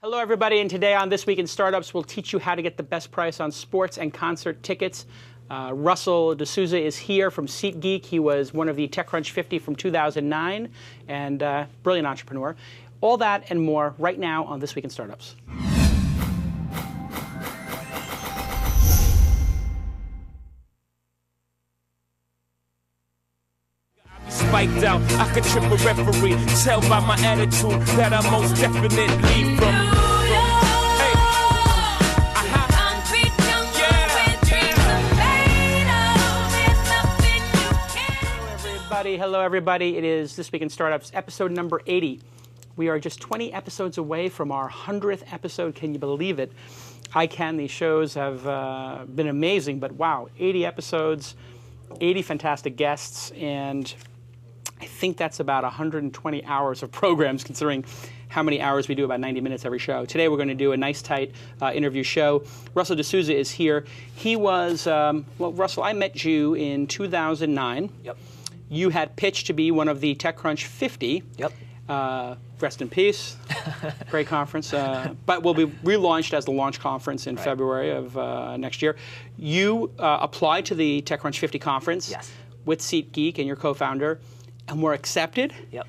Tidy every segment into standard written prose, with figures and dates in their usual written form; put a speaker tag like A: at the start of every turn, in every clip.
A: Hello, everybody, and today on This Week in Startups, we'll teach you how to get the best price on sports and concert tickets. Russell D'Souza is here from SeatGeek. He was one of the TechCrunch 50 from 2009 and brilliant entrepreneur. All that and more right now on This Week in Startups.
B: Spiked out, I could trip a referee. Tell by my attitude that I most definitely from.
A: Hello, everybody. It is This Week in Startups, episode number 80. We are just 20 episodes away from our 100th episode. Can you believe it? I can. These shows have been amazing, but wow, 80 episodes, 80 fantastic guests, and I think that's about 120 hours of programs, considering how many hours we do, about 90 minutes every show. Today we're going to do a nice, tight interview show. Russell D'Souza is here. He was, well, Russell, I met you in 2009.
C: Yep.
A: You had pitched to be one of the TechCrunch 50.
C: Yep.
A: Rest in peace. Great conference. But will be relaunched as the launch conference in February of next year. You applied to the TechCrunch 50 conference with SeatGeek and your co-founder, and were accepted.
C: Yep.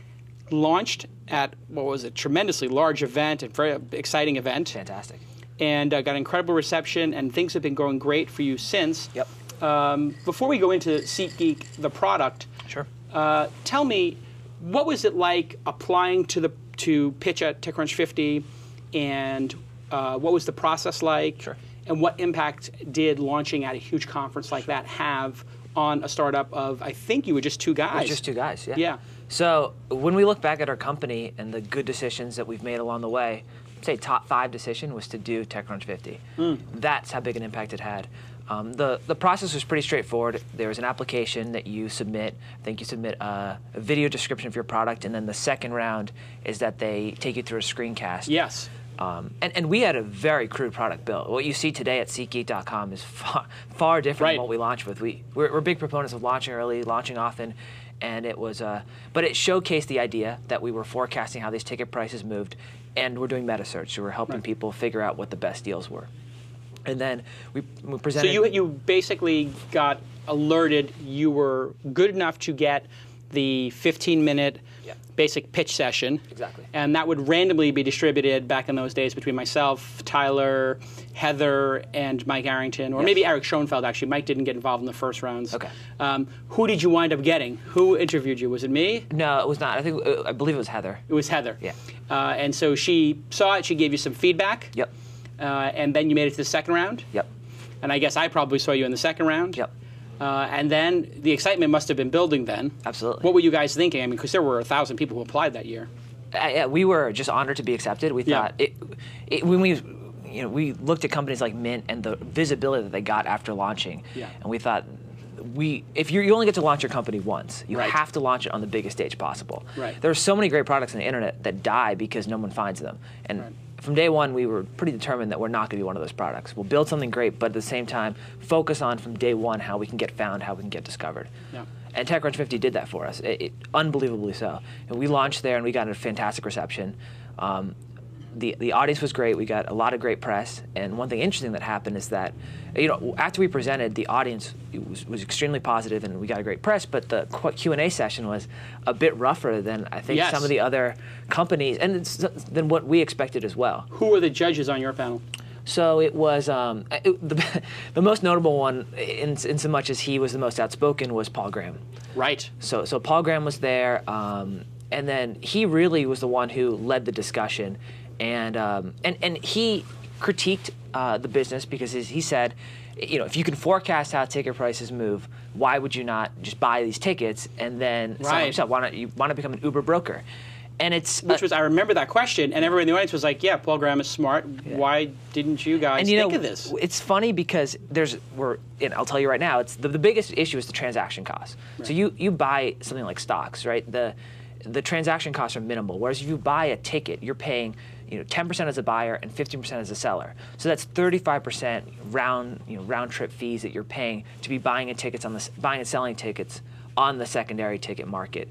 A: Launched at, what was it, tremendously large event, and very exciting event.
C: Fantastic.
A: And got incredible reception, and things have been going great for you since.
C: Yep.
A: Before we go into SeatGeek, the product,
C: sure.
A: Tell me, what was it like applying to pitch at TechCrunch 50, and what was the process like?
C: Sure.
A: And what impact did launching at a huge conference like that have on a startup of, I think you were just two guys.
C: Just two guys, yeah.
A: Yeah.
C: So when we look back at our company and the good decisions that we've made along the way, I'd say top 5 decision was to do TechCrunch 50. That's how big an impact it had. The process was pretty straightforward. There was an application that you submit. I think you submit a video description of your product, and then the second round is that they take you through a screencast.
A: Yes.
C: And we had a very crude product built. What you see today at SeatGeek.com is far different than what we launched with. We're big proponents of launching early, launching often, and it was, but it showcased the idea that we were forecasting how these ticket prices moved, and we're doing meta search, so we're helping people figure out what the best deals were. And then we presented.
A: So you basically got alerted you were good enough to get the 15-minute basic pitch session.
C: Exactly.
A: And that would randomly be distributed back in those days between myself, Tyler, Heather, and Mike Arrington, or maybe Eric Schoenfeld, actually. Mike didn't get involved in the first rounds.
C: Okay.
A: Who did you wind up getting? Who interviewed you? Was it me?
C: No, it was not. I believe it was Heather.
A: It was Heather.
C: Yeah.
A: And so she saw it. She gave you some feedback.
C: Yep.
A: And then you made it to the second round?
C: Yep. And
A: I guess I probably saw you in the second round?
C: Yep.
A: And then the excitement must have been building then.
C: Absolutely.
A: What were you guys thinking? I mean, because there were 1,000 people who applied that year.
C: Yeah, we were just honored to be accepted. We thought, when we looked at companies like Mint and the visibility that they got after launching, and we thought, if you only get to launch your company once, you have to launch it on the biggest stage possible.
A: Right.
C: There are so many great products on the internet that die because no one finds them. And from day one, we were pretty determined that we're not going to be one of those products. We'll build something great, but at the same time, focus on from day one how we can get found, how we can get discovered. Yeah. And TechCrunch 50 did that for us, unbelievably so. And we launched there, and we got a fantastic reception. The audience was great. We got a lot of great press. And one thing interesting that happened is that, after we presented, the audience was extremely positive, and we got a great press. But the Q&A session was a bit rougher than I think some of the other companies, and than what we expected as well.
A: Who were the judges on your panel?
C: So it was the most notable one, in so much as he was the most outspoken, was Paul Graham.
A: Right.
C: So Paul Graham was there, and then he really was the one who led the discussion. And he critiqued the business because he said, if you can forecast how ticket prices move, why would you not just buy these tickets and then sell them yourself? Why not become an Uber broker? And
A: I remember that question, and everyone in the audience was like, "Yeah, Paul Graham is smart. Why didn't you guys think of this?"
C: It's funny because I'll tell you right now, it's the biggest issue is the transaction costs. Right. So you buy something like stocks, right? The transaction costs are minimal, whereas if you buy a ticket, you're paying 10% as a buyer and 15% as a seller. So that's 35% round trip fees that you're paying to be buying and selling tickets on the secondary ticket market.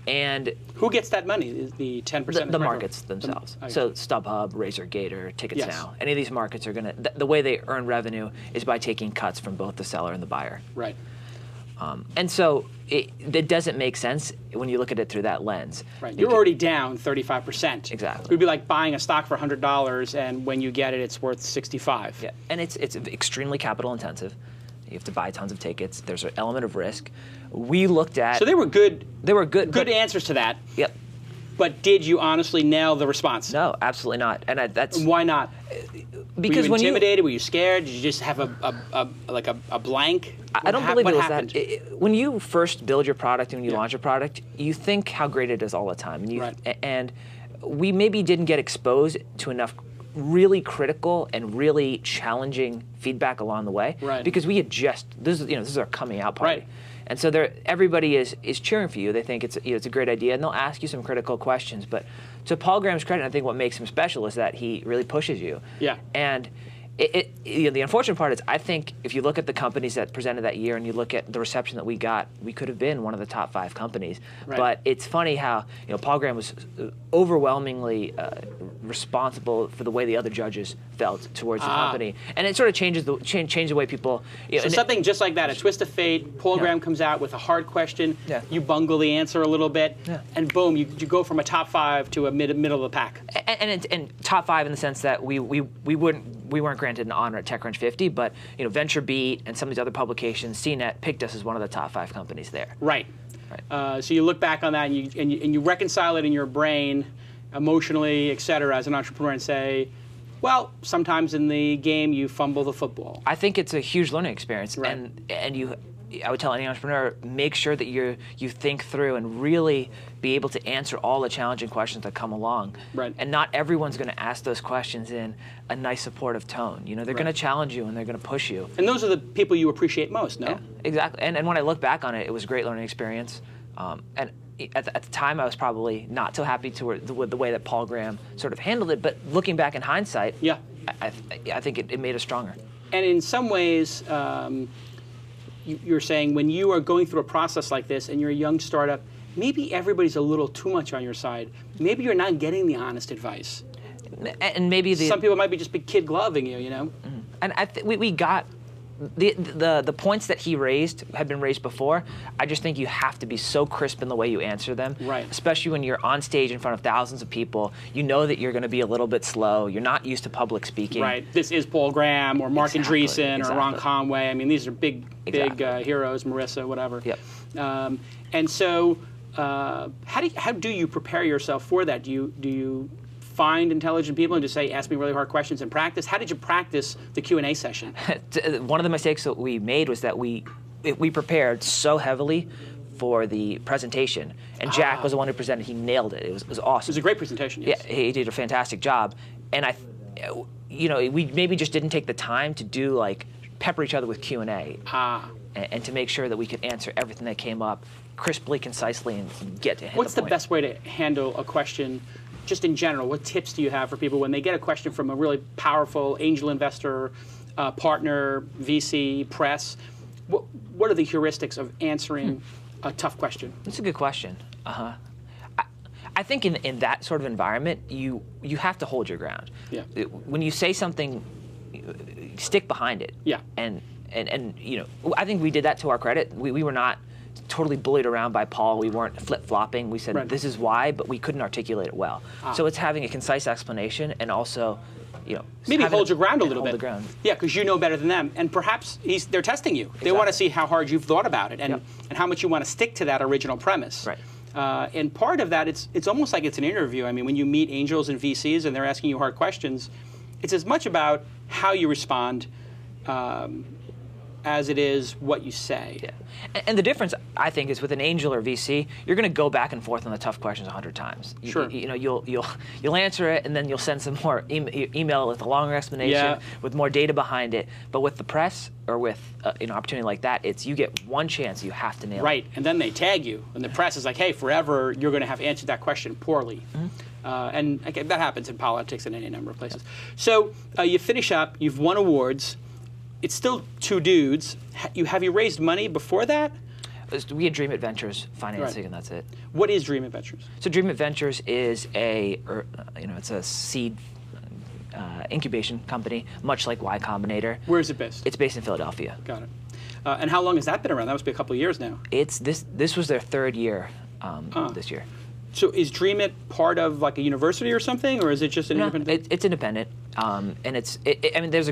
C: And
A: who gets that money? Is the 10%?
C: The markets themselves. So StubHub, RazorGator, Tickets Now, any of these markets are going to, the way they earn revenue is by taking cuts from both the seller and the buyer.
A: Right.
C: And so it doesn't make sense when you look at it through that lens.
A: Right. You're already down 35%.
C: Exactly.
A: It would be like buying a stock for $100, and when you get it, it's worth $65.
C: Yeah, and it's extremely capital intensive. You have to buy tons of tickets. There's an element of risk. We looked at.
A: So they were good.
C: They were good.
A: Good answers to that.
C: Yep.
A: But did you honestly nail the response?
C: No, absolutely not. And that's
A: why not.
C: Because
A: were you intimidated? Were you scared? Did you just have a blank?
C: I don't believe it was
A: happened?
C: that. When you first build your product and when you launch a product, you think how great it is all the time. And we maybe didn't get exposed to enough really critical and really challenging feedback along the way.
A: Right.
C: Because we had just this is our coming out party.
A: Right.
C: And so everybody is cheering for you. They think it's a great idea, and they'll ask you some critical questions. But to Paul Graham's credit, I think what makes him special is that he really pushes you.
A: Yeah.
C: And the unfortunate part is, I think if you look at the companies that presented that year and you look at the reception that we got, we could have been one of the top 5 companies.
A: Right.
C: But it's funny how Paul Graham was overwhelmingly responsible for the way the other judges felt towards the company, and it sort of changes the way people.
A: So something just like that, a twist of fate. Paul Graham comes out with a hard question.
C: Yeah.
A: You bungle the answer a little bit, and boom, you go from a top 5 to a middle of the pack.
C: And top 5 in the sense that we weren't granted an honor at TechCrunch 50, but VentureBeat and some of these other publications, CNET picked us as one of the top 5 companies there.
A: Right. So you look back on that and you reconcile it in your brain, emotionally, et cetera, as an entrepreneur, and say, well, sometimes in the game you fumble the football.
C: I think it's a huge learning experience,
A: Right.
C: and I would tell any entrepreneur, make sure that you think through and really be able to answer all the challenging questions that come along.
A: Right.
C: And not everyone's going to ask those questions in a nice, supportive tone. They're going to challenge you and they're going to push you.
A: And those are the people you appreciate most, no?
C: Yeah, exactly. And when I look back on it, it was a great learning experience. And at the time, I was probably not so happy with the way that Paul Graham sort of handled it. But looking back in hindsight, I think it made us stronger.
A: And in some ways, you're saying when you are going through a process like this and you're a young startup, maybe everybody's a little too much on your side. Maybe you're not getting the honest advice.
C: And maybe
A: some people might be just big kid gloving you,
C: And we got the points that he raised had been raised before. I just think you have to be so crisp in the way you answer them,
A: right?
C: Especially when you're on stage in front of thousands of people. You know that you're going to be a little bit slow. You're not used to public speaking.
A: Right. This is Paul Graham or Mark Andreessen or Ron Conway. I mean, these are big heroes. Marissa, whatever.
C: Yep.
A: And so, how do you prepare yourself for that? Do you find intelligent people and just say, ask me really hard questions and practice? How did you practice the Q&A session?
C: One of the mistakes that we made was that we prepared so heavily for the presentation. And Jack was the one who presented. He nailed it. It was awesome.
A: It was a great presentation, yes.
C: Yeah, he did a fantastic job. And we maybe just didn't take the time to do pepper each other with Q&A. And to make sure that we could answer everything that came up crisply, concisely, and get to hit
A: What's
C: the
A: the
C: point.
A: best way to handle a question? Just in general, what tips do you have for people when they get a question from a really powerful angel investor, partner, VC, press? What are the heuristics of answering a tough question?
C: That's a good question. I think in that sort of environment, you have to hold your ground.
A: Yeah.
C: When you say something, stick behind it.
A: Yeah.
C: And I think we did that to our credit. We were not totally bullied around by Paul. We weren't flip-flopping. We said, this is why, but we couldn't articulate it well. So it's having a concise explanation and also,
A: maybe hold your ground a little bit.
C: Hold the ground.
A: Yeah, because you know better than them. And perhaps they're testing you. They want to see how hard you've thought about it and how much you want to stick to that original premise.
C: Right.
A: And part of that, it's almost like it's an interview. I mean, when you meet angels and VCs and they're asking you hard questions, it's as much about how you respond as it is what you say.
C: Yeah. And the difference, I think, is with an angel or VC, you're going to go back and forth on the tough questions 100 times.
A: Sure.
C: You'll answer it, and then you'll send some more email with a longer explanation, with more data behind it. But with the press or with an opportunity like that, it's you get one chance, you have to nail it.
A: Right, and then they tag you, and the press is like, hey, forever you're going to have answered that question poorly. And that happens in politics and any number of places. So you finish up, you've won awards. It's still two dudes. Have you raised money before that?
C: We had Dream It Ventures financing, and that's it.
A: What is Dream It Ventures?
C: So Dream It Ventures is it's a seed incubation company, much like Y Combinator.
A: Where is it based?
C: It's based in Philadelphia.
A: Got it. And how long has that been around? That must be a couple of years now.
C: This was their third year this year.
A: So is Dream It part of like a university or something, or is it just an independent?
C: It's independent, and I mean, there's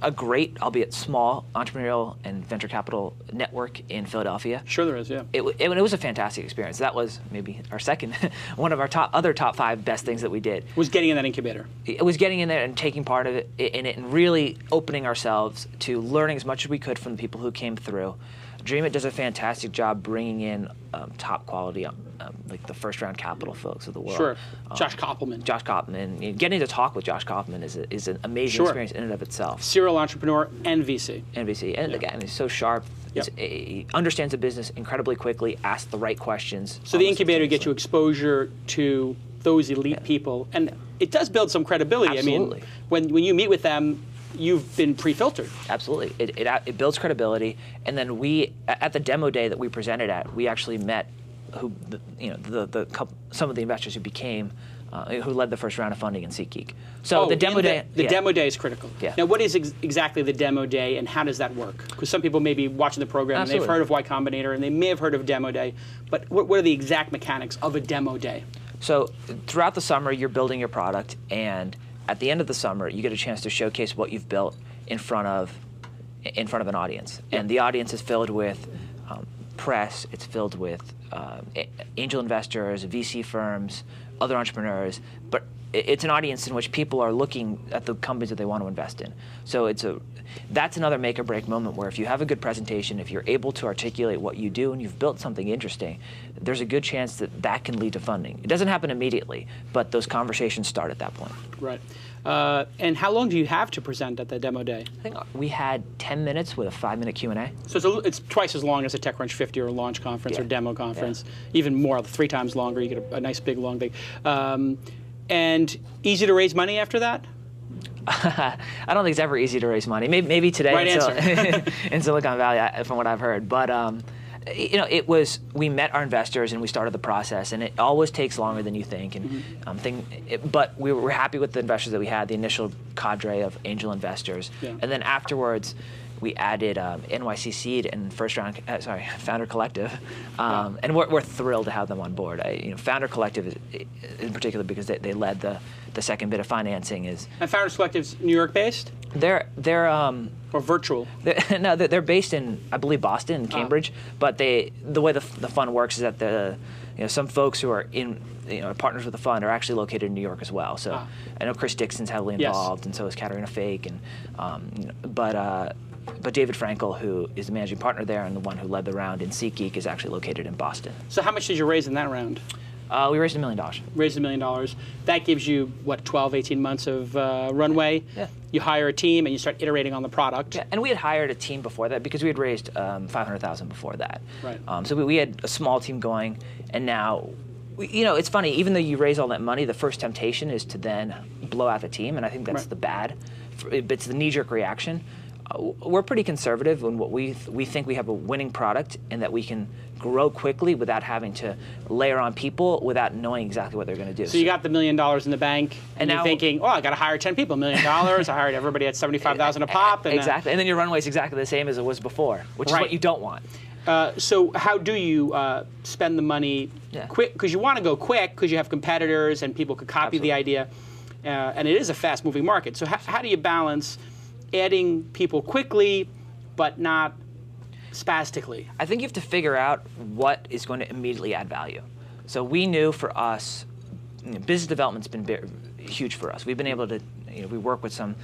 C: a great, albeit small, entrepreneurial and venture capital network in Philadelphia.
A: Sure there is, yeah.
C: It was a fantastic experience. That was maybe our second, one of our top 5 best things that we did.
A: Was getting in that incubator.
C: It was getting in there and taking part of it in it and really opening ourselves to learning as much as we could from the people who came through. Dream It does a fantastic job bringing in top quality, like the first round capital folks of the world.
A: Sure. Josh Koppelman.
C: Josh Koppelman. Getting to talk with Josh Koppelman is an amazing experience in and of itself.
A: Serial entrepreneur and VC.
C: And the guy is so sharp.
A: Yep.
C: He understands the business incredibly quickly, asks the right questions.
A: So the incubator gets you exposure to those elite people, and it does build some credibility.
C: Absolutely.
A: I mean, when you meet with them, you've been pre-filtered.
C: Absolutely. It builds credibility, and then we, at the demo day that we presented at, we actually met some of the investors who became who led the first round of funding in SeatGeek. So the demo day.
A: The demo day is critical.
C: Yeah.
A: Now, what is exactly the demo day, and how does that work? Because some people may be watching the program and they've heard of Y Combinator and they may have heard of demo day, but what are the exact mechanics of a demo day?
C: So throughout the summer, you're building your product, and at the end of the summer, you get a chance to showcase what you've built in front of an audience, and the audience is filled with press. It's filled with angel investors, VC firms, other entrepreneurs, but it's an audience in which people are looking at the companies that they want to invest in. So that's another make or break moment where if you have a good presentation, if you're able to articulate what you do and you've built something interesting, there's a good chance that can lead to funding. It doesn't happen immediately, but those conversations start at that point.
A: Right. And how long do you have to present at the demo day?
C: I think we had 10 minutes with a 5-minute Q&A.
A: So it's twice as long as a TechCrunch 50 or a launch conference or demo conference, even more, 3 times longer. You get a nice big long thing. And easy to raise money after that?
C: I don't think it's ever easy to raise money. Maybe today in Silicon Valley, from what I've heard. But we met our investors and we started the process, and it always takes longer than you think. And but we were happy with the investors that we had, the initial cadre of angel investors, and then afterwards we added NYC Seed and Founder Collective, and we're thrilled to have them on board. Founder Collective is in particular because they led the second bit of financing. And
A: Founders Collective's New York based?
C: They're
A: or virtual?
C: They're based in, I believe, Boston and Cambridge. But the way the fund works is that some folks who are partners with the fund are actually located in New York as well. So I know Chris Dixon's heavily involved, and so is Katarina Fake, but David Frankel, who is the managing partner there and the one who led the round in SeatGeek, is actually located in Boston.
A: So how much did you raise in that round?
C: We raised $1 million.
A: Raised $1 million. That gives you, 12, 18 months of runway?
C: Yeah.
A: You hire a team and you start iterating on the product.
C: Yeah, and we had hired a team before that because we had raised $500,000 before that.
A: Right.
C: So we had a small team going, and now, it's funny, even though you raise all that money, the first temptation is to then blow out the team, and I think that's it's the knee-jerk reaction. We're pretty conservative in what we think we have a winning product and that we can grow quickly without having to layer on people without knowing exactly what they're going to do.
A: So you got the $1 million in the bank, and you're thinking, I got to hire 10 people, $1 million. I hired everybody at $75,000 a pop. And
C: exactly, and then your runway is exactly the same as it was before, which is what you don't want.
A: So how do you spend the money quick? Because you want to go quick because you have competitors and people could copy the idea, and it is a fast-moving market. So how do you balance adding people quickly, but not spastically?
C: I think you have to figure out what is going to immediately add value. So we knew for us, business development's been huge for us. We've been able to, we work with some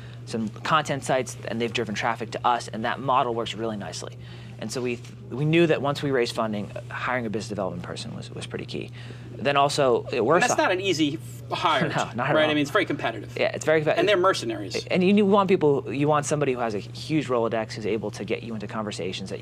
C: content sites, and they've driven traffic to us, and that model works really nicely. And so we knew that once we raised funding, hiring a business development person was pretty key. Then also,
A: that's not an easy hire,
C: no, not at all.
A: Right? I mean, it's very competitive.
C: Yeah, it's very competitive.
A: And they're mercenaries.
C: And you want somebody who has a huge Rolodex, who's able to get you into conversations that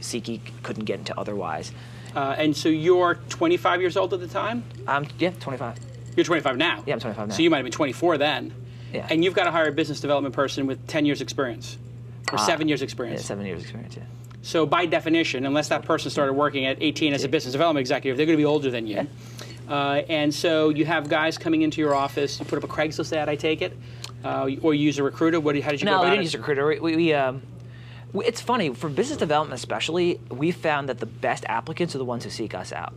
C: SeatGeek couldn't get into otherwise.
A: And so you're 25 years old at the time?
C: 25.
A: You're 25 now?
C: Yeah, I'm 25 now.
A: So you might have been 24 then.
C: Yeah.
A: And you've got to hire a business development person with 10 years experience, or 7 years experience.
C: Yeah, 7 years experience, yeah.
A: So by definition, unless that person started working at 18 as a business development executive, they're going to be older than you. And so you have guys coming into your office. You put up a Craigslist ad, I take it, or you use a recruiter. How did you go about it?
C: No, we didn't use a recruiter. It's funny, for business development especially, we found that the best applicants are the ones who seek us out.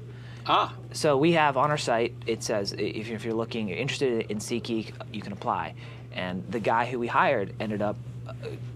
C: So we have on our site, it says if you're interested in SeatGeek, you can apply. And the guy who we hired ended up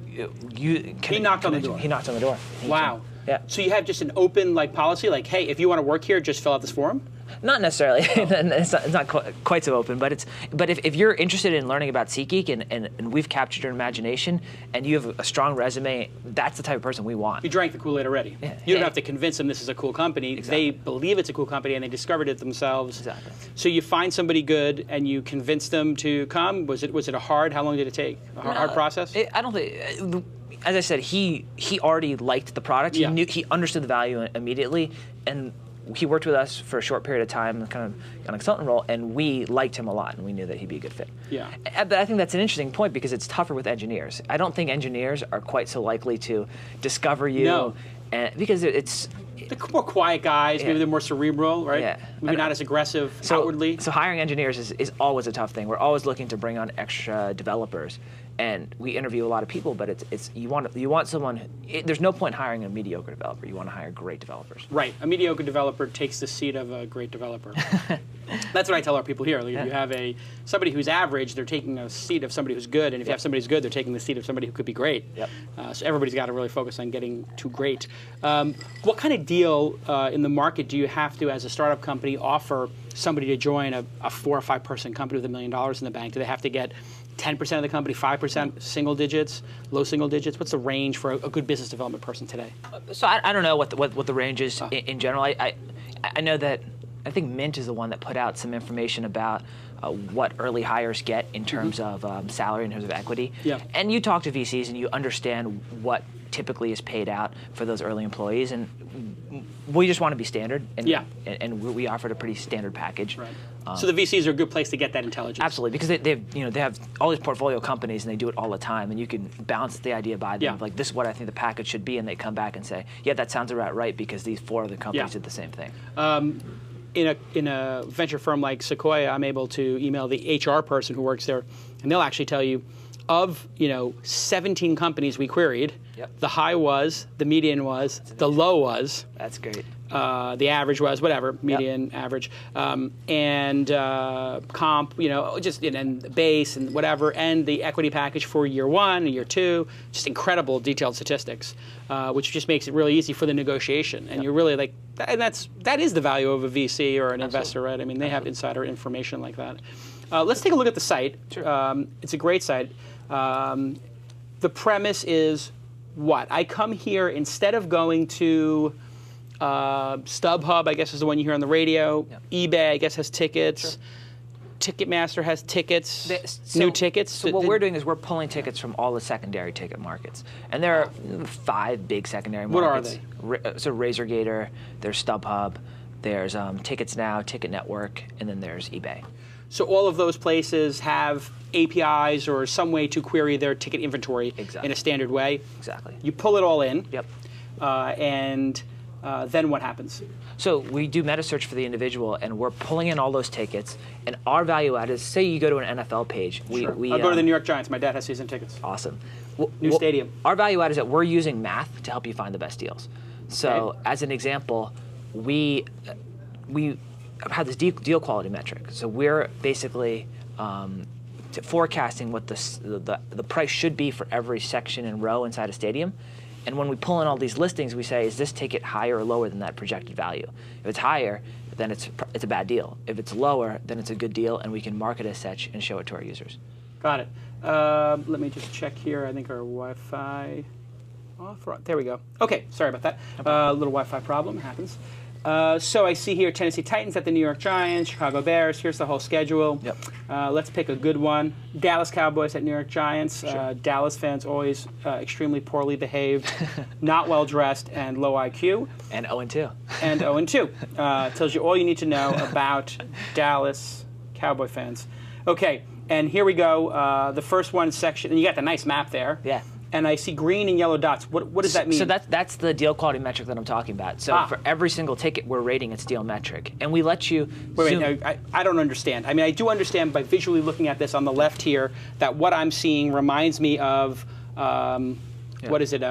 A: he knocked on the door.
C: He knocked on the door.
A: Wow.
C: Yeah.
A: So you have just an open policy, like, hey, if you want to work here, just fill out this form?
C: Not necessarily. It's not quite so open, but if you're interested in learning about SeatGeek and we've captured your imagination and you have a strong resume, that's the type of person we want.
A: You drank the Kool-Aid already.
C: Yeah.
A: You don't have to convince them this is a cool company.
C: Exactly.
A: They believe it's a cool company and they discovered it themselves.
C: Exactly.
A: So you find somebody good and you convince them to come. Was it a hard? How long did it take? Hard process?
C: I don't think. As I said, he already liked the product. He understood the value immediately, and he worked with us for a short period of time, kind of on a consultant role, and we liked him a lot, and we knew that he'd be a good fit.
A: Yeah.
C: But I think that's an interesting point because it's tougher with engineers. I don't think engineers are quite so likely to discover you.
A: No.
C: Because it's...
A: They're more quiet guys. Maybe they're more cerebral, right?
C: Yeah.
A: Maybe not as aggressive outwardly.
C: So hiring engineers is always a tough thing. We're always looking to bring on extra developers, and we interview a lot of people. But you want someone. There's no point hiring a mediocre developer. You want to hire great developers.
A: Right. A mediocre developer takes the seat of a great developer. That's what I tell our people here. Like, if you have somebody who's average, they're taking a seat of somebody who's good, and if you have somebody who's good, they're taking the seat of somebody who could be great.
C: Yep.
A: So everybody's got to really focus on getting to great. What kind of deal in the market do you have to, as a startup company, offer somebody to join a 4 or 5 person company with $1 million in the bank? Do they have to get 10% of the company, 5%, single digits, low single digits? What's the range for a good business development person today?
C: So I don't know what the range is in general. I know that I think Mint is the one that put out some information about what early hires get in terms of salary, in terms of equity.
A: Yeah.
C: And you talk to VCs and you understand what typically is paid out for those early employees, and we just want to be standard. And we offered a pretty standard package.
A: Right. So the VCs are a good place to get that intelligence.
C: Absolutely, because they have all these portfolio companies and they do it all the time, and you can bounce the idea by them, like, this is what I think the package should be, and they come back and say, yeah, that sounds about right because these 4 other companies did the same thing.
A: In a venture firm like Sequoia, I'm able to email the HR person who works there, and they'll actually tell you, of 17 companies we queried, the high was, the median was, the low was.
C: That's great.
A: The average was whatever, median, average, and comp, and the base and whatever, and the equity package for year 1 and year 2, just incredible detailed statistics, which just makes it really easy for the negotiation. And you're really like, and that is the value of a VC or an investor, right? I mean, they have insider information like that. Let's take a look at the site.
C: Sure.
A: It's a great site. The premise is what? I come here instead of going to StubHub, I guess, is the one you hear on the radio. Yep. eBay, I guess, has tickets. Sure. Ticketmaster has tickets, new tickets.
C: So what we're doing is we're pulling tickets from all the secondary ticket markets. And there are 5 big secondary markets.
A: What are they?
C: So RazorGator, there's StubHub, there's Tickets Now, Ticket Network, and then there's eBay.
A: So all of those places have APIs or some way to query their ticket inventory in a standard way.
C: Exactly.
A: You pull it all in.
C: Yep.
A: And then what happens?
C: So we do meta search for the individual, and we're pulling in all those tickets. And our value add is, say you go to an NFL page.
A: Sure. I'll go to the New York Giants. My dad has season tickets.
C: Awesome.
A: New stadium.
C: Our value add is that we're using math to help you find the best deals. So as an example, we have this deal quality metric. So we're basically forecasting what the price should be for every section and row inside a stadium. And when we pull in all these listings, we say, is this ticket higher or lower than that projected value? If it's higher, then it's a bad deal. If it's lower, then it's a good deal, and we can market as such and show it to our users.
A: Got it. Let me just check here. I think our Wi-Fi off. There we go. Okay, sorry about that. Little Wi-Fi problem happens. So I see here Tennessee Titans at the New York Giants, Chicago Bears. Here's the whole schedule.
C: Yep.
A: Let's pick a good one. Dallas Cowboys at New York Giants.
C: Sure.
A: Dallas fans always extremely poorly behaved, not well dressed, and low IQ.
C: And 0-2.
A: And 0-2. Tells you all you need to know about Dallas Cowboy fans. Okay, and here we go. The first one section, and you got the nice map there.
C: Yeah.
A: and I see green and yellow dots. What does that mean?
C: So that's the deal quality metric that I'm talking about. So for every single ticket, we're rating its deal metric, and we let you.
A: Wait, I don't understand. I mean, I do understand by visually looking at this on the left here that what I'm seeing reminds me of. What is it?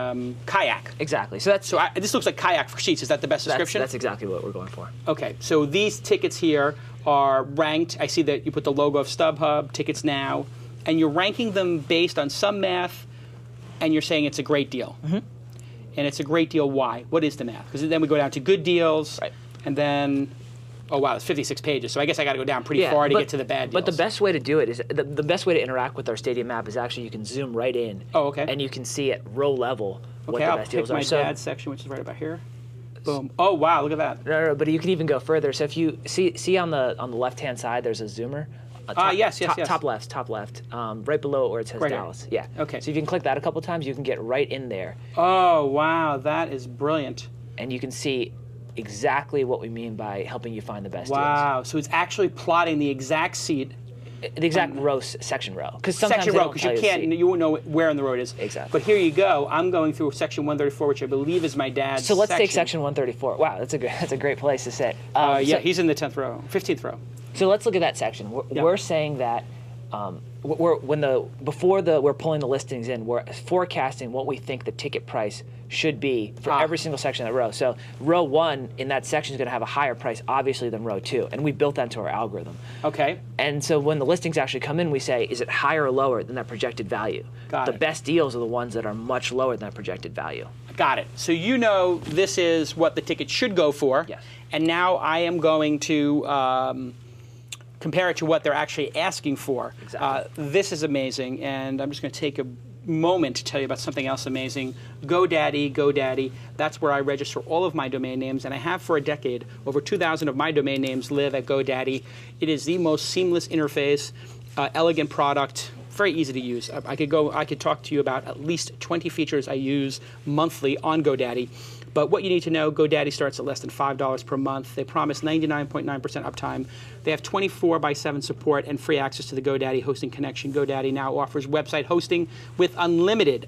A: Kayak.
C: Exactly. So
A: this looks like Kayak for sheets. Is that the best description?
C: That's exactly what we're going for.
A: Okay. So these tickets here are ranked. I see that you put the logo of StubHub, Tickets Now, and you're ranking them based on some math, and you're saying it's a great deal. Mm-hmm. And it's a great deal. Why? What is the math? Because then we go down to good deals,
C: right.
A: And then. Oh wow, it's 56 pages. So I guess I got to go down pretty far to get to the bad deals.
C: But the best way to do it is the best way to interact with our stadium map is actually you can zoom right in.
A: Oh, okay.
C: And you can see at row level what the best deals are.
A: Okay, I'll pick my dad's section, which is right about here. Boom. Oh wow, look at that.
C: No, but you can even go further. So if you see on the left-hand side, there's a zoomer.
A: Yes.
C: Top left, right below it where it says Dallas.
A: Here.
C: Yeah.
A: Okay.
C: So if you can click that a couple times, you can get right in there.
A: Oh wow, that is brilliant.
C: And you can see exactly what we mean by helping you find the best deals.
A: Wow, so it's actually plotting the exact seat.
C: The exact section row. Because
A: you won't know where in the row it is.
C: Exactly.
A: But here you go. I'm going through section 134, which I believe is my dad's
C: So let's take section 134. Wow, that's a great place to sit.
A: He's in the 10th row, 15th row.
C: So let's look at that section. We're saying that we're pulling the listings in, we're forecasting what we think the ticket price should be for every single section of the row. So row 1 in that section is going to have a higher price, obviously, than row 2, and we built that into our algorithm.
A: Okay.
C: And so when the listings actually come in, we say, is it higher or lower than that projected value? The best deals are the ones that are much lower than that projected value.
A: Got it. So you know this is what the ticket should go for.
C: Yes.
A: And now I am going to compare it to what they're actually asking for.
C: Exactly.
A: This is amazing, and I'm just going to take a moment to tell you about something else amazing. GoDaddy. That's where I register all of my domain names, and I have for a decade. Over 2,000 of my domain names live at GoDaddy. It is the most seamless interface, elegant product, very easy to use. I could talk to you about at least 20 features I use monthly on GoDaddy. But what you need to know, GoDaddy starts at less than $5 per month. They promise 99.9% uptime. They have 24/7 support and free access to the GoDaddy hosting connection. GoDaddy now offers website hosting with unlimited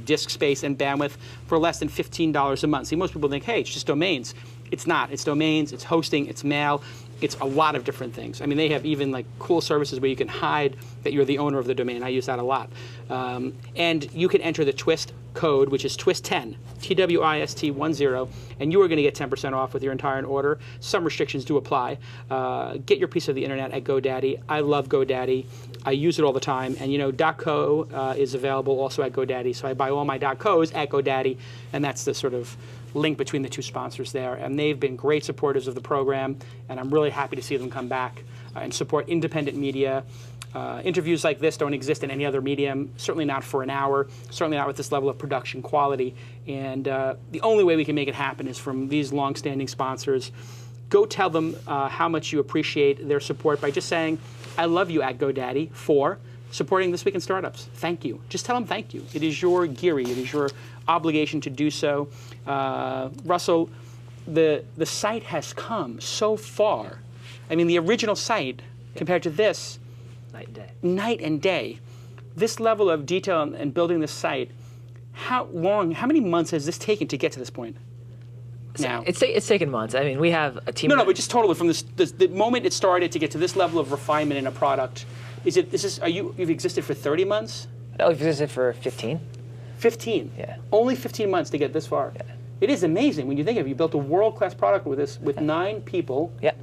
A: disk space and bandwidth for less than $15 a month. See, most people think, hey, it's just domains. It's not. It's domains, it's hosting, it's mail. It's a lot of different things. I mean, they have even like cool services where you can hide that you're the owner of the domain. I use that a lot. And you can enter the twist code, which is twist10, TWIST10, and you are going to get 10% off with your entire order. Some restrictions do apply. Get your piece of the internet at GoDaddy. I love GoDaddy. I use it all the time. And you know, .co is available also at GoDaddy. So I buy all my .co's at GoDaddy, and that's the sort of link between the two sponsors there. And they've been great supporters of the program, and I'm really happy to see them come back and support independent media. Interviews like this don't exist in any other medium, certainly not for an hour, certainly not with this level of production quality. And the only way we can make it happen is from these long-standing sponsors. Go tell them how much you appreciate their support by just saying, I love you at GoDaddy for supporting This Week in Startups. Thank you. Just tell them thank you. It is your Geary. It is your obligation to do so. Russell, the site has come so far. I mean, the original site compared to this, night and day. This level of detail and building this site, how many months has this taken to get to this point? Now
C: it's taken months. I mean, we have a team.
A: No, but just totally from the moment it started to get to this level of refinement in a product. You've existed for 30 months?
C: No, we've existed for 15.
A: 15?
C: Yeah.
A: Only 15 months to get this far.
C: Yeah.
A: It is amazing when you think of it. You built a world-class product with 9 people.
C: Yeah.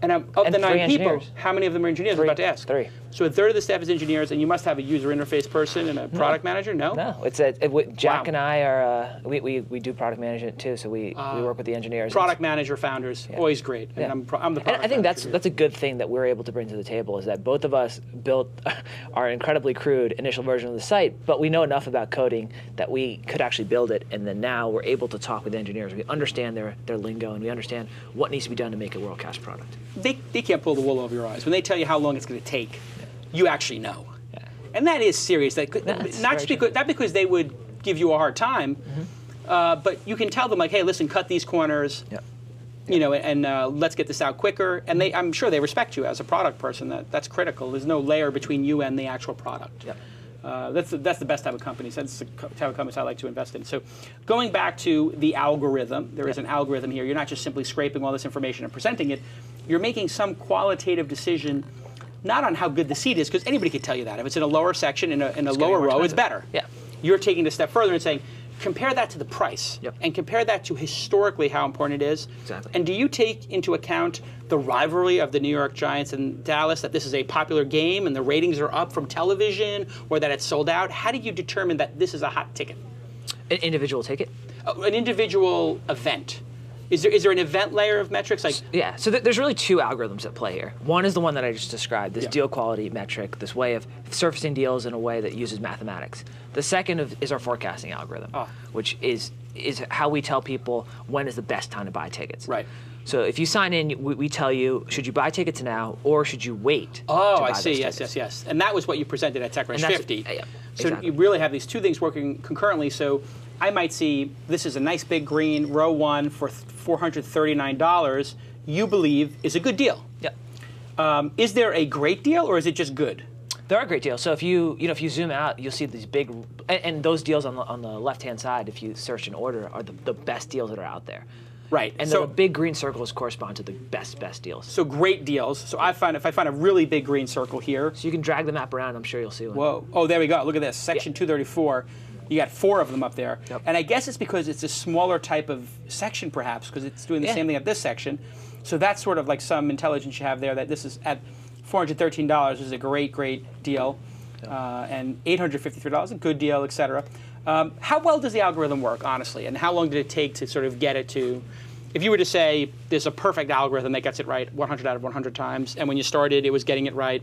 A: And of the 9 people, how many of them are engineers?
C: 3.
A: I'm about to ask.
C: 3.
A: So a third of the staff is engineers, and you must have a user interface person and a product manager? No?
C: No. It's Jack and I are, we do product management too, so we work with the engineers.
A: Product manager, founders, always great.
C: Yeah.
A: And I'm the product
C: I think
A: manager
C: that's a good thing that we're able to bring to the table is that both of us built our incredibly crude initial version of the site, but we know enough about coding that we could actually build it, and then now we're able to talk with engineers. We understand their lingo, and we understand what needs to be done to make a world-class product.
A: They can't pull the wool over your eyes. When they tell you how long it's going to take, you actually know. Yeah. And that is serious. Not because they would give you a hard time, but you can tell them, like, hey, listen, cut these corners, and let's get this out quicker. And I'm sure they respect you as a product person. That's critical. There's no layer between you and the actual product.
C: Yep.
A: That's the best type of companies. That's the type of companies I like to invest in. So going back to the algorithm, there is an algorithm here. You're not just simply scraping all this information and presenting it. You're making some qualitative decision, not on how good the seat is, because anybody could tell you that. If it's in a lower section, in a lower row, it's better.
C: Yeah.
A: You're taking it a step further and saying, compare that to the price,
C: Yep.
A: and compare that to historically how important it is.
C: Exactly.
A: And do you take into account the rivalry of the New York Giants and Dallas, that this is a popular game and the ratings are up from television, or that it's sold out? How do you determine that this is a hot ticket?
C: An individual ticket?
A: An individual event. Is there an event layer of metrics? Like,
C: Yeah, so there's really two algorithms at play here. One is the one that I just described, this deal quality metric, this way of surfacing deals in a way that uses mathematics. The second is our forecasting algorithm, which is how we tell people when is the best time to buy tickets.
A: Right.
C: So if you sign in, we tell you, should you buy tickets now or should you wait?
A: Oh,
C: to buy
A: I see.
C: those tickets?
A: Yes. And that was what you presented at TechCrunch 50.
C: Yeah,
A: So
C: exactly.
A: you really have these two things working concurrently. So I might see this is a nice big green row one for $439. You believe is a good deal.
C: Yeah.
A: Is there a great deal, or is it just good?
C: There are great deals. So if you zoom out, you'll see these big, and those deals on the left-hand side, if you search in order, are the best deals that are out there.
A: Right.
C: And
A: so
C: the big green circles correspond to the best deals.
A: So great deals. So if I find a really big green circle here.
C: So you can drag the map around. I'm sure you'll see one.
A: Whoa. Oh, there we go. Look at this. Section 234. You got 4 of them up there.
C: Yep.
A: And I guess it's because it's a smaller type of section, perhaps, because it's doing the same thing at this section. So that's sort of like some intelligence you have there, that this is at $413 is a great deal. And $853, a good deal, et cetera. How well does the algorithm work, honestly? And how long did it take to sort of get it to, if you were to say there's a perfect algorithm that gets it right 100 out of 100 times, and when you started it was getting it right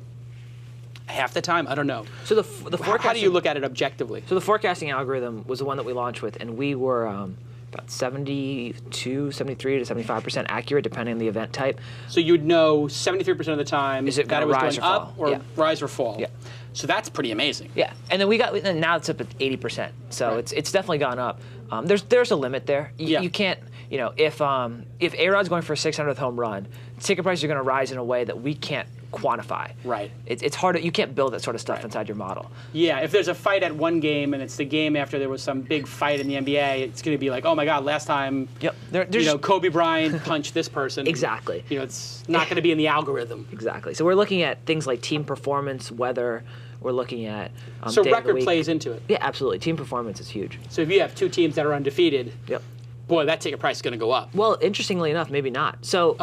A: half the time? I don't know.
C: So the forecasting,
A: how do you look at it objectively?
C: So the forecasting algorithm was the one that we launched with, and we were about 72, 73 to 75% accurate, depending on the event type.
A: So you'd know 73% of the time
C: Is it
A: that it
C: gonna
A: was
C: rise
A: going
C: or
A: up
C: fall?
A: or
C: Yeah.
A: rise or fall.
C: Yeah.
A: So that's pretty amazing.
C: Yeah, and then and now it's up at 80%. So
A: Right.
C: it's definitely gone up. There's a limit there. You can't, if A-Rod's going for a 600th home run, ticket prices are going to rise in a way that we can't quantify.
A: Right.
C: It's hard. You can't build that sort of stuff inside your model.
A: Yeah, if there's a fight at one game and it's the game after there was some big fight in the NBA, it's going to be like, oh my God, last time,
C: Yep.
A: Kobe Bryant punched this person.
C: Exactly.
A: It's not going to be in the algorithm.
C: Exactly. So we're looking at things like team performance, weather. We're looking at
A: So
C: day of the
A: record
C: week.
A: plays into it.
C: Yeah, absolutely. Team performance is huge.
A: So if you have 2 teams that are undefeated,
C: Yep.
A: boy, that ticket price is going to go up.
C: Well, interestingly enough, maybe not. So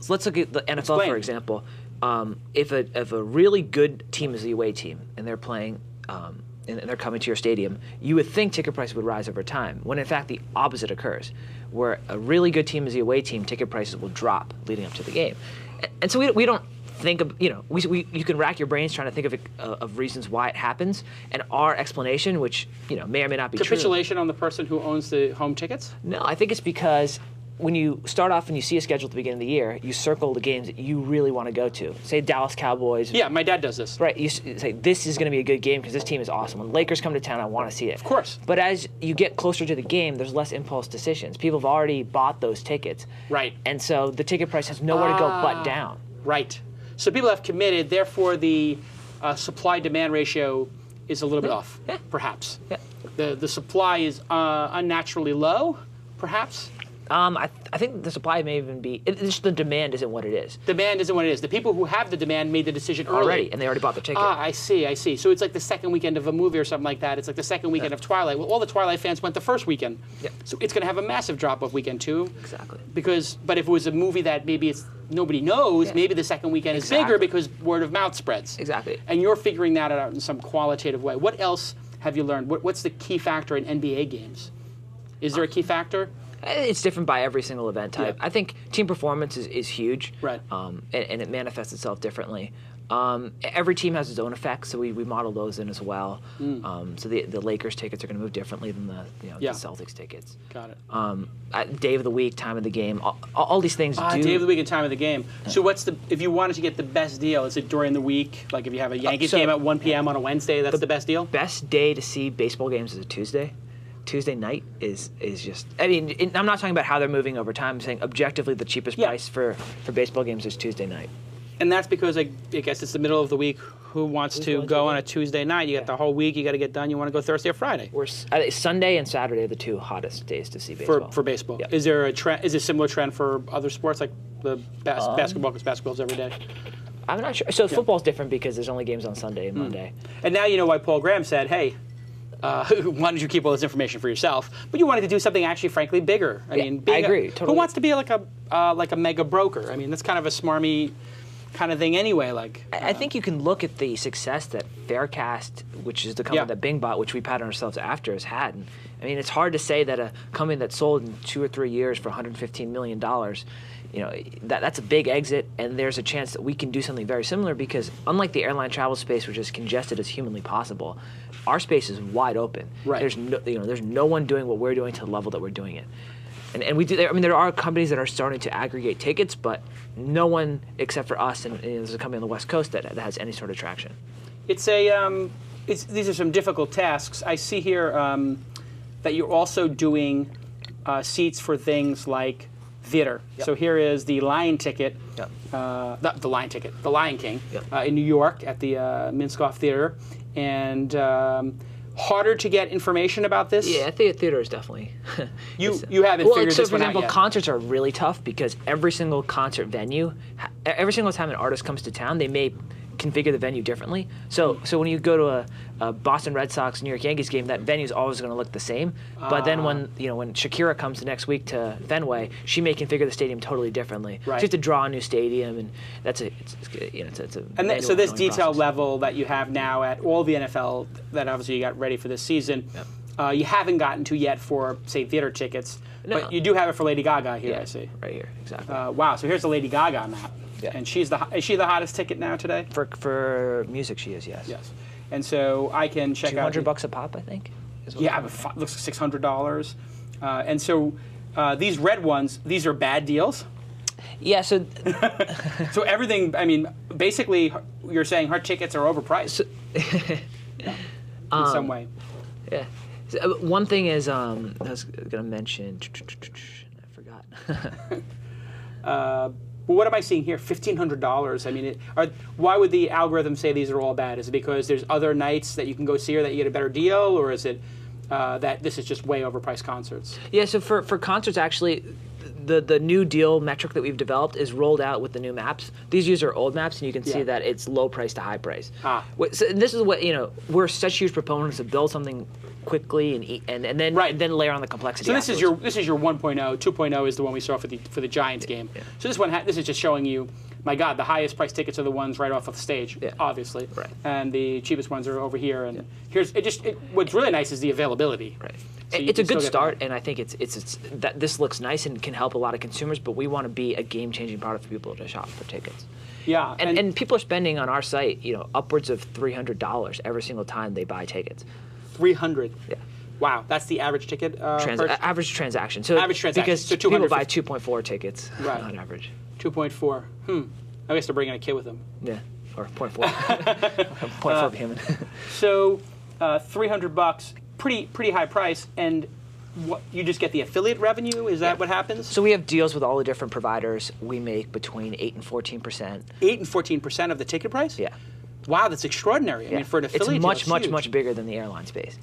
C: let's look at the NFL,
A: Explain.
C: for example. If a really good team is the away team and they're playing and they're coming to your stadium, you would think ticket prices would rise over time, when in fact the opposite occurs. Where a really good team is the away team, ticket prices will drop leading up to the game. And so we don't think of, you can rack your brains trying to think of reasons why it happens, and our explanation, which may or may not be true.
A: Capitulation on the person who owns the home tickets?
C: No, I think it's because when you start off and you see a schedule at the beginning of the year, you circle the games that you really want to go to. Say Dallas Cowboys.
A: Yeah, my dad does this.
C: Right, you say this is going to be a good game because this team is awesome. When Lakers come to town, I want to see it.
A: Of course.
C: But as you get closer to the game, there's less impulse decisions. People have already bought those tickets.
A: Right.
C: And so the ticket price has nowhere to go but down.
A: Right. So people have committed, therefore the supply-demand ratio is a little bit off, perhaps.
C: Yeah.
A: The supply is unnaturally low, perhaps.
C: I think the supply may even be, it's just the demand isn't what it is.
A: Demand isn't what it is. The people who have the demand made the decision early.
C: Already, and they already bought their ticket.
A: I see. So it's like the second weekend of a movie or something like that. It's like the second weekend of Twilight. Well, all the Twilight fans went the first weekend.
C: Yeah.
A: So it's going to have a massive drop-off weekend, too.
C: Exactly.
A: But if it was a movie that maybe nobody knows, maybe the second weekend is bigger because word of mouth spreads.
C: Exactly.
A: And you're figuring that out in some qualitative way. What else have you learned? What's the key factor in NBA games? Is there a key factor?
C: It's different by every single event type.
A: Yeah.
C: I think team performance is huge.
A: Right.
C: And it manifests itself differently. Every team has its own effects, so we model those in as well. So the Lakers tickets are going to move differently than the Celtics tickets.
A: Got it.
C: Day of the week, time of the game, all these things do.
A: Day of the week and time of the game. So if you wanted to get the best deal, is it during the week? Like if you have a Yankees game at 1 p.m. on a Wednesday, that's the best deal?
C: Best day to see baseball games is a Tuesday. Tuesday night is just, I'm not talking about how they're moving over time. I'm saying objectively the cheapest price for baseball games is Tuesday night.
A: And that's because I guess it's the middle of the week. Who wants to go on a Tuesday night? You got the whole week. You got to get done. You want to go Thursday or Friday?
C: Sunday and Saturday are the two hottest days to see baseball.
A: For baseball.
C: Yep.
A: Is there a trend? Is there a similar trend for other sports like the basketball? Because basketball's every day.
C: I'm not sure. So football's different because there's only games on Sunday and Monday.
A: And now you know why Paul Graham said, "Hey, why don't you keep all this information for yourself?" But you wanted to do something actually, frankly, bigger. I mean,
C: I agree. Totally.
A: Who wants to be like a mega broker? I mean, that's kind of a smarmy kind of thing anyway.
C: I think you can look at the success that Faircast, which is the company that Bing bought, which we patterned ourselves after, has had. And, I mean, it's hard to say that a company that sold in 2 or 3 years for $115 million, that's a big exit, and there's a chance that we can do something very similar because unlike the airline travel space, which is congested as humanly possible, our space is wide open.
A: Right.
C: There's no one doing what we're doing to the level that we're doing it. And we do. I mean, there are companies that are starting to aggregate tickets, but no one except for us and there's a company on the West Coast that has any sort of traction.
A: It's these are some difficult tasks. I see here that you're also doing seats for things like theater. Yep. So here is the Lion Ticket, the Lion King in New York at the Minskoff Theater, and. Harder to get information about this?
C: Yeah, theater is definitely.
A: you haven't figured this one out yet.
C: For example, concerts are really tough because every single concert venue, every single time an artist comes to town, they may configure the venue differently. So when you go to a Boston Red Sox New York Yankees game, that venue is always going to look the same. But then when Shakira comes the next week to Fenway, she may configure the stadium totally differently.
A: Right.
C: So you have to draw a new stadium, and that's a
A: so this detail level that you have now at all the NFL that obviously you got ready for this season, you haven't gotten to yet for say theater tickets, but you do have it for Lady Gaga here. I see.
C: Right here, exactly.
A: Wow. So here's the Lady Gaga map.
C: Yeah.
A: And is she the hottest ticket now today?
C: For music, she is, yes.
A: Yes. And so I can check out.
C: $200 a pop, I think.
A: Yeah, but looks like $600. And so these red ones, these are bad deals.
C: Yeah. So.
A: So everything. I mean, basically, you're saying her tickets are overpriced. In some way.
C: Yeah. So, one thing is, I was going to mention. I forgot.
A: Well, what am I seeing here? $1,500. I mean, why would the algorithm say these are all bad? Is it because there's other nights that you can go see her that you get a better deal, or is it that this is just way overpriced concerts?
C: Yeah. So for concerts, actually, the new deal metric that we've developed is rolled out with the new maps. These are old maps, and you can see that it's low price to high price. So this is what we're such huge proponents of build something quickly and then layer on the complexity.
A: So this is your 1.0. 2.0 is the one we saw for the Giants game. Yeah. So this is just showing you, my God, the highest price tickets are the ones right off of the stage, obviously,
C: right.
A: And the cheapest ones are over here. And here's what's really nice is the availability.
C: Right.
A: So
C: it's a good start, and I think it's that this looks nice and can help a lot of consumers. But we want to be a game-changing product for people to shop for tickets.
A: Yeah,
C: and people are spending on our site, upwards of $300 every single time they buy tickets.
A: 300.
C: Yeah.
A: Wow, that's the average ticket.
C: Average transaction. So
A: average transaction.
C: Because
A: so
C: people buy 2.4 tickets on average.
A: 2.4. I guess they're bringing a kid with them.
C: Yeah, or 0.4. 0.4 human.
A: So, $300, pretty high price, and what you just get the affiliate revenue? Is that what happens?
C: So we have deals with all the different providers. We make between 8 and 14%.
A: 8 and 14% of the ticket price?
C: Yeah.
A: Wow, that's extraordinary. I mean, for an affiliate,
C: it's much bigger than the airline space.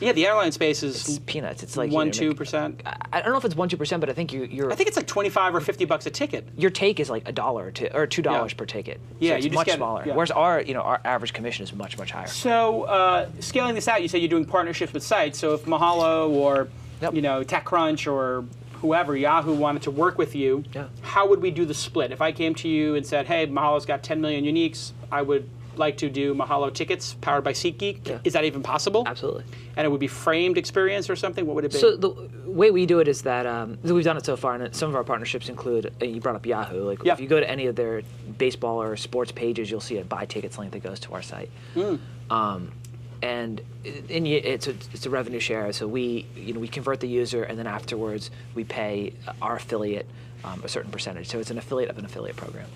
A: Yeah, the airline space is
C: peanuts. It's like
A: 1-2%.
C: I don't know if it's 1-2%, but I think you're.
A: I think it's like $25 or $50 a ticket.
C: Your take is like $1 or $2 per ticket.
A: Yeah,
C: so it's
A: you just
C: much
A: get
C: smaller.
A: Yeah.
C: Whereas our average commission is much higher.
A: So scaling this out, you said you're doing partnerships with sites. So if Mahalo or TechCrunch or whoever, Yahoo, wanted to work with you, how would we do the split? If I came to you and said, "Hey, Mahalo's got 10 million uniques, I would like to do Mahalo tickets powered by SeatGeek." Is that even possible?
C: Absolutely.
A: And it would be framed experience or something? What would it be?
C: So the way we do it is that we've done it so far, and some of our partnerships include, you brought up Yahoo. If you go to any of their baseball or sports pages, you'll see a buy tickets link that goes to our site. And it's a revenue share. So we convert the user, and then afterwards we pay our affiliate a certain percentage. So it's an affiliate of an affiliate program.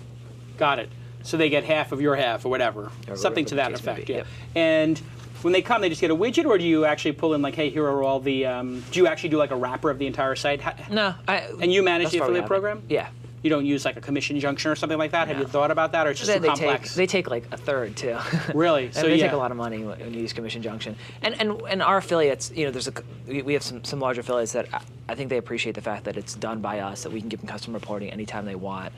A: Got it. So they get half of your half, or whatever, something to that effect. Yeah.
C: Yep.
A: And when they come, they just get a widget, or do you actually pull in like, hey, here are all the? Do you actually do like a wrapper of the entire site?
C: No.
A: And you manage the affiliate program?
C: Yeah.
A: you don't use like a commission junction or something like that? Have you thought about that, or it's just too complex?
C: They take like a third too.
A: Really?
C: So they take a lot of money when you use commission junction. And our affiliates, you know, we have some large affiliates that I think they appreciate the fact that it's done by us, that we can give them custom reporting anytime they want.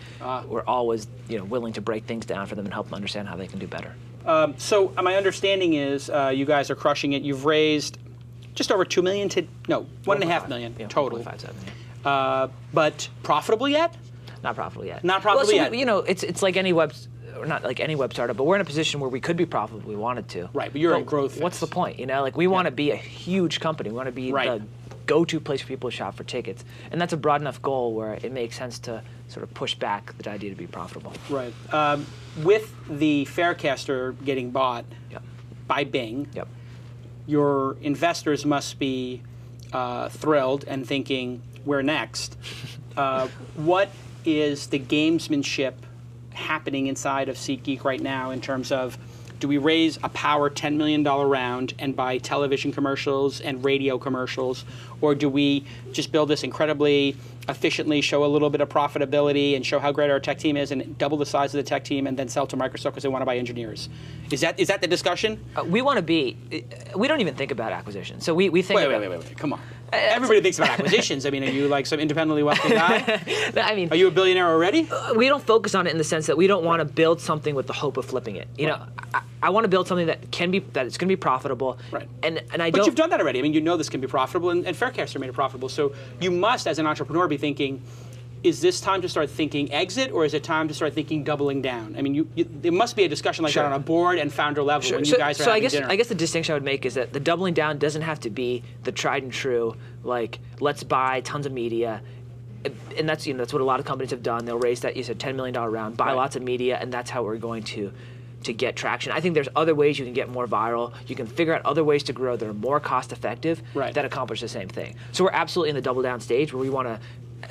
C: We're always, you know, willing to break things down for them and help them understand how they can do better.
A: So my understanding is you guys are crushing it. You've raised just over $2 million $1.5 million total.
C: 1.57, yeah.
A: But profitable yet?
C: Not profitable yet.
A: Not profitable yet.
C: You know, it's like any web, or not like any web startup, but we're in a position where we could be profitable if we wanted to.
A: Right, but you're in growth phase.
C: What's the point? You know, like we want to be a huge company. We want to be the go-to place for people to shop for tickets, and that's a broad enough goal where it makes sense to sort of push back the idea to be profitable.
A: Right. With the Faircaster getting bought by Bing, your investors must be thrilled and thinking, we're next. What is the gamesmanship happening inside of SeatGeek right now in terms of, do we raise a power $10 million round and buy television commercials and radio commercials, or do we just build this incredibly efficiently, show a little bit of profitability and show how great our tech team is and double the size of the tech team and then sell to Microsoft because they want to buy engineers? Is that the discussion?
C: We want to be, we don't even think about acquisition. So we think
A: Wait, come on. Everybody thinks about acquisitions. I mean, are you like some independently wealthy guy?
C: I mean,
A: are you a billionaire already?
C: We don't focus on it in the sense that we don't want to build something with the hope of flipping it. You know, I want to build something that it's going to be profitable.
A: Right.
C: And
A: But you've done that already. I mean, you know this can be profitable, and Faircaster made it profitable. So you must, as an entrepreneur, be thinking, is this time to start thinking exit, or is it time to start thinking doubling down? I mean, there must be a discussion like that on a board and founder level when you guys are having dinner.
C: I guess the distinction I would make is that the doubling down doesn't have to be the tried and true, like, let's buy tons of media. And that's, you know, that's what a lot of companies have done. They'll raise that, you said, $10 million round, buy lots of media, and that's how we're going to get traction. I think there's other ways you can get more viral. You can figure out other ways to grow that are more cost effective that accomplish the same thing. So we're absolutely in the double down stage where we want to,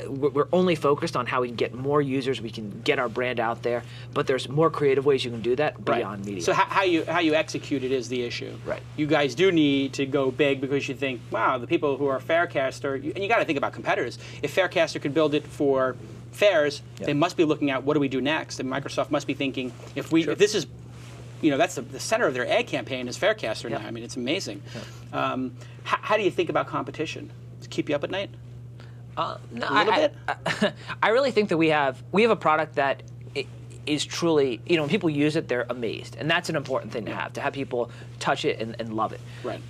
C: we're only focused on how we can get more users, we can get our brand out there, but there's more creative ways you can do that beyond media.
A: So how you execute it is the issue.
C: Right.
A: You guys do need to go big because you think, wow, the people who are Faircaster, and you got to think about competitors. If Faircaster could build it for fairs, they must be looking at what do we do next, and Microsoft must be thinking, if this is, you know, that's the center of their ad campaign is Faircaster now. I mean, it's amazing. How do you think about competition? Does it keep you up at night?
C: No,
A: a little bit?
C: I really think that we have a product that is truly, you know, when people use it, they're amazed. And that's an important thing to have people touch it and love it.
A: Right.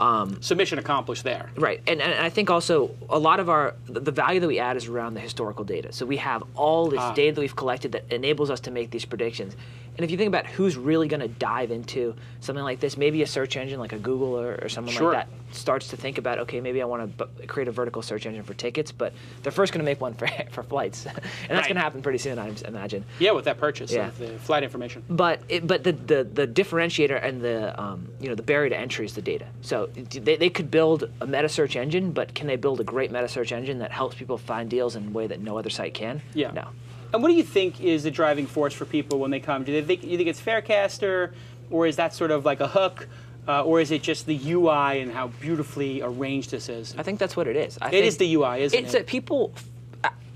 A: So mission accomplished there.
C: Right. And I think also a lot of the value that we add is around the historical data. So we have all this data that we've collected that enables us to make these predictions. And if you think about who's really going to dive into something like this, maybe a search engine like a Google or someone like that starts to think about, okay, maybe I want to create a vertical search engine for tickets, but they're first going to make one for flights. And that's going to happen pretty soon, I imagine.
A: Yeah, with that purchase of the flight information.
C: But the differentiator and the barrier to entry is the data. So they could build a meta search engine, but can they build a great meta search engine that helps people find deals in a way that no other site can?
A: Yeah.
C: No.
A: And what do you think is the driving force for people when they come? Do you think it's Faircaster, or is that sort of like a hook, or is it just the UI and how beautifully arranged this is?
C: I think that's what it is.
A: It is the UI, isn't it?
C: It's that people.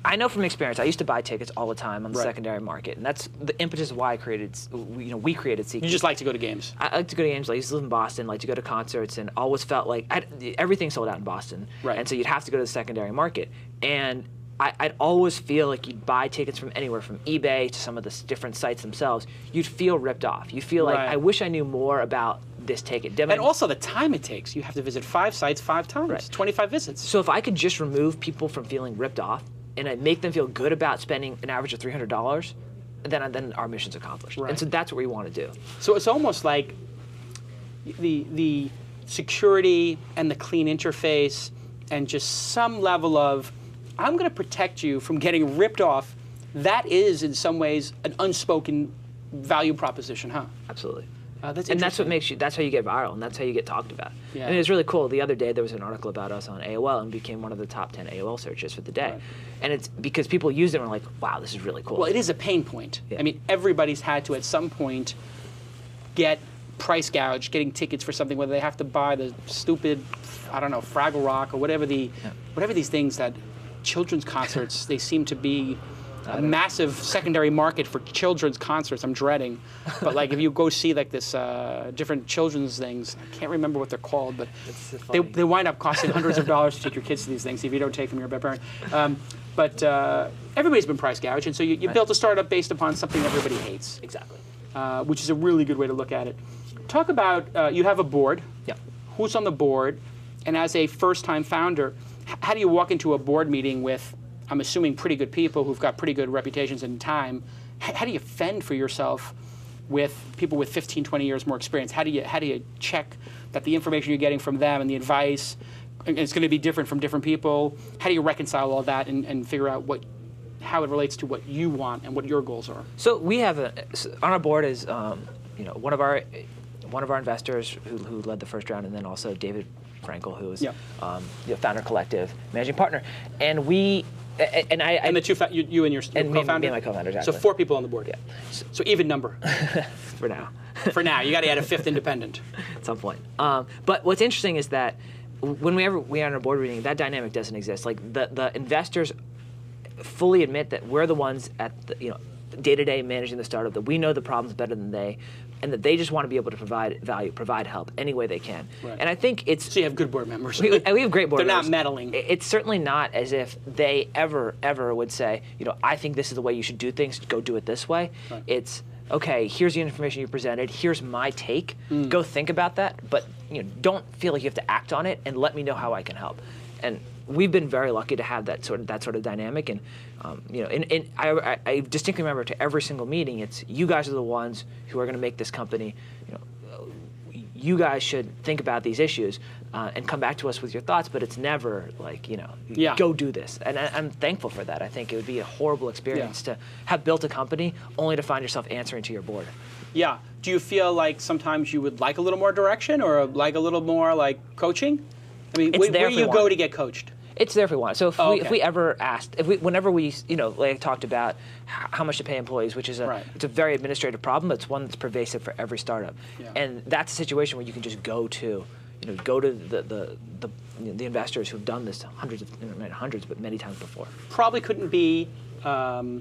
C: I know from experience. I used to buy tickets all the time on the secondary market, and that's the impetus of why we created SeatGeek.
A: You just like to go to games.
C: I like to go to games. I used to live in Boston. Like to go to concerts, and always felt like everything sold out in Boston.
A: Right.
C: And so you'd have to go to the secondary market, and I'd always feel like you'd buy tickets from anywhere, from eBay to some of the different sites themselves. You'd feel ripped off. You feel like, I wish I knew more about this ticket.
A: And also the time it takes. You have to visit 5 sites 5 times, 25 visits.
C: So if I could just remove people from feeling ripped off and I make them feel good about spending an average of $300, then our mission's accomplished. And so that's what we want to do.
A: So it's almost like the security and the clean interface and just some level of, I'm going to protect you from getting ripped off. That is, in some ways, an unspoken value proposition, huh?
C: Absolutely.
A: And
C: that's what makes you. That's how you get viral, and that's how you get talked about.
A: Yeah.
C: I mean, it's really cool. The other day there was an article about us on AOL, and became one of the top 10 AOL searches for the day.
A: Right.
C: And it's because people used it and were like, "Wow, this is really cool."
A: Well, it is a pain point.
C: Yeah.
A: I mean, everybody's had to at some point get price gouged, getting tickets for something, whether they have to buy the stupid, I don't know, Fraggle Rock or whatever these things that. Children's concerts, they seem to be a massive secondary market for children's concerts. I'm dreading, but like if you go see like this different children's things, I can't remember what they're called, but they wind up costing hundreds of dollars to take your kids to these things. If you don't take them, you're a bad parent. But everybody's been price gouged, and so you built a startup based upon something everybody hates.
C: Exactly.
A: Which is a really good way to look at it. Talk about you have a board.
C: Yeah.
A: Who's on the board? And as a first-time founder, how do you walk into a board meeting with, I'm assuming, pretty good people who've got pretty good reputations and time? How do you fend for yourself with people with 15, 20 years more experience? How do you check that the information you're getting from them and the advice is going to be different from different people? How do you reconcile all that and figure out how it relates to what you want and what your goals are?
C: So we have on our board is one of our investors who led the first round, and then also David Frankel, who is Founder Collective managing partner, and the two you and your co-founder,
A: me
C: and my co-founder, exactly.
A: So 4 people on the board.
C: Yeah.
A: So even number.
C: For now.
A: For now, you got to add a 5th independent
C: at some point. But what's interesting is that when we are in a board meeting, that dynamic doesn't exist. Like the investors fully admit that we're the ones at the day-to-day managing the startup, that we know the problems better than they, and that they just want to be able to provide value, provide help any way they can.
A: Right.
C: And I think it's...
A: So you have good board members.
C: We have great board members.
A: They're not meddling.
C: It's certainly not as if they ever would say, I think this is the way you should do things, go do it this way.
A: Right.
C: It's, okay, here's the information you presented, here's my take, go think about that, but don't feel like you have to act on it, and let me know how I can help. And we've been very lucky to have that sort of dynamic, and I distinctly remember to every single meeting, it's you guys are the ones who are going to make this company. You guys should think about these issues and come back to us with your thoughts. But it's never like go do this. And I'm thankful for that. I think it would be a horrible experience to have built a company only to find yourself answering to your board.
A: Yeah. Do you feel like sometimes you would like a little more direction or like a little more like coaching? I mean, where do you go to get coached?
C: It's there if we want. So if we ever asked, whenever we talked about how much to pay employees, which is it's a very administrative problem, but it's one that's pervasive for every startup.
A: Yeah.
C: And that's a situation where you can just go to the investors who've done this not hundreds, but many times before.
A: Probably couldn't be a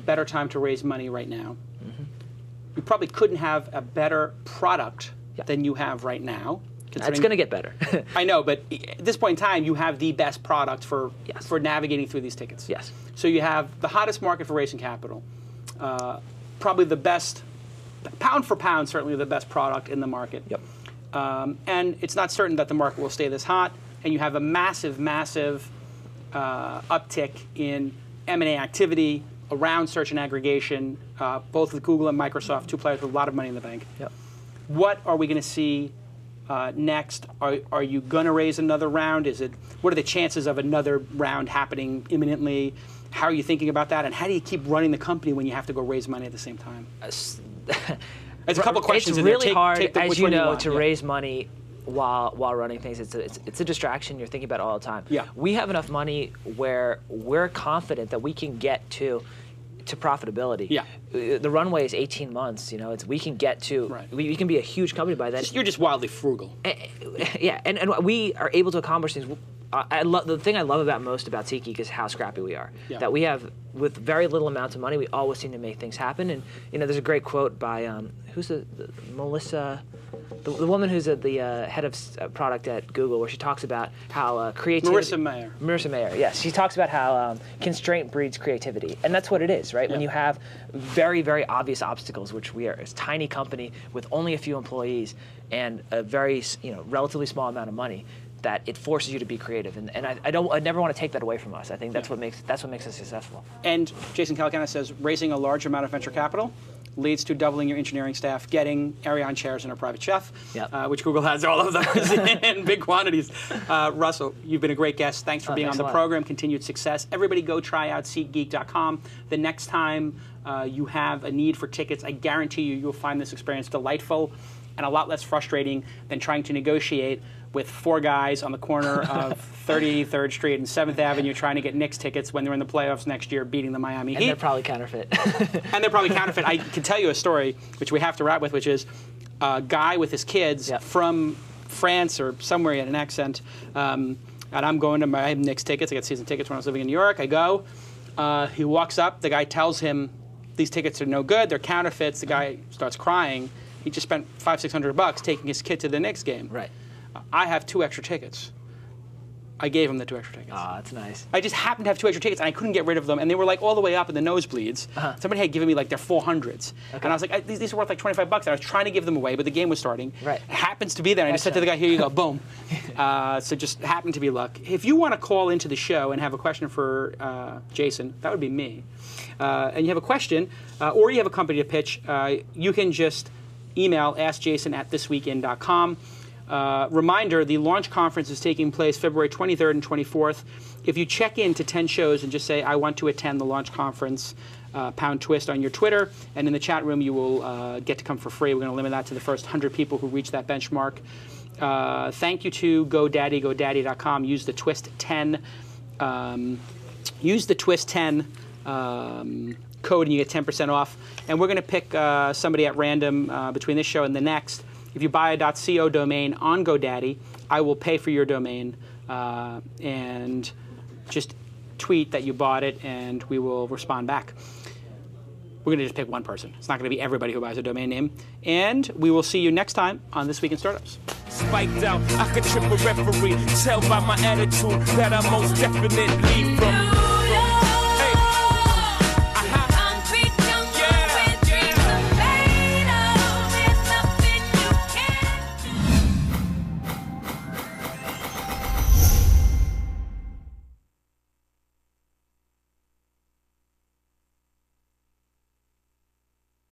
A: better time to raise money right now. Mm-hmm. You probably couldn't have a better product than you have right now.
C: It's going to get better.
A: I know, but at this point in time, you have the best product for navigating through these tickets.
C: Yes.
A: So you have the hottest market for raising capital, probably the best, pound for pound, certainly the best product in the market.
C: Yep.
A: And it's not certain that the market will stay this hot, and you have a massive, massive uptick in M&A activity around search and aggregation, both with Google and Microsoft, 2 players with a lot of money in the bank.
C: Yep.
A: What are we going to see next? Are you going to raise another round? What are the chances of another round happening imminently? How are you thinking about that? And how do you keep running the company when you have to go raise money at the same time? It's a couple questions.
C: It's really hard,
A: as
C: you know, to raise money while running things. It's a distraction. You're thinking about it all the time.
A: Yeah.
C: We have enough money where we're confident that we can get to profitability.
A: Yeah.
C: The runway is 18 months. We can get to. We can be a huge company by then.
A: You're just wildly frugal.
C: Yeah, and we are able to accomplish things. The thing I love most about SeatGeek is how scrappy we are.
A: Yeah.
C: That we have, with very little amounts of money, we always seem to make things happen. And there's a great quote by who's Melissa, the woman who's the head of product at Google, where she talks about how creativity. Marissa Mayer. Yes, she talks about how constraint breeds creativity, and that's what it is, right? Yeah. When you have very, very obvious obstacles, which we are a tiny company with only a few employees and a very relatively small amount of money, that it forces you to be creative, and I never want to take that away from us. I think that's what makes us successful. And
A: Jason Calacanis says raising a large amount of venture capital leads to doubling your engineering staff, getting Ariane chairs and a private chef, which Google has all of those in big quantities. Russell, you've been a great guest. Thanks for being on the program. Continued success. Everybody go try out SeatGeek.com. The next time you have a need for tickets, I guarantee you'll find this experience delightful and a lot less frustrating than trying to negotiate with 4 guys on the corner of 33rd Street and 7th Avenue trying to get Knicks tickets when they're in the playoffs next year beating the Miami Heat.
C: And they're probably counterfeit.
A: I can tell you a story, which we have to wrap with, which is a guy with his kids from France or somewhere, he had an accent, and I'm going to I have Knicks tickets. I got season tickets when I was living in New York. I go. He walks up. The guy tells him these tickets are no good. They're counterfeits. The guy starts crying. He just spent $500-600 taking his kid to the Knicks game.
C: Right.
A: I have 2 extra tickets. I gave him the 2 extra tickets.
C: Ah, that's nice.
A: I just happened to have 2 extra tickets, and I couldn't get rid of them, and they were like all the way up in the nosebleeds. Somebody had given me like their 400s, and I was like, these are worth like $25, and I was trying to give them away, but the game was starting.
C: Right.
A: It happens to be there, and I just said to the guy, here you go, boom. So just happened to be luck. If you want to call into the show and have a question for Jason, that would be me, and you have a question, or you have a company to pitch, you can just email askjason@thisweekin.com. Reminder, the launch conference is taking place February 23rd and 24th. If you check in to 10 shows and just say, I want to attend the launch conference, pound twist on your Twitter, and in the chat room you will get to come for free. We're going to limit that to the first 100 people who reach that benchmark. Thank you to GoDaddy, GoDaddy.com. Use the twist 10. Use the twist 10 code and you get 10% off. And we're going to pick somebody at random between this show and the next. If you buy a .co domain on GoDaddy, I will pay for your domain and just tweet that you bought it, and we will respond back. We're going to just pick one person. It's not going to be everybody who buys a domain name. And we will see you next time on This Week in Startups.
B: Spiked out, I could trip a referee. Tell by my attitude that I most definitely from.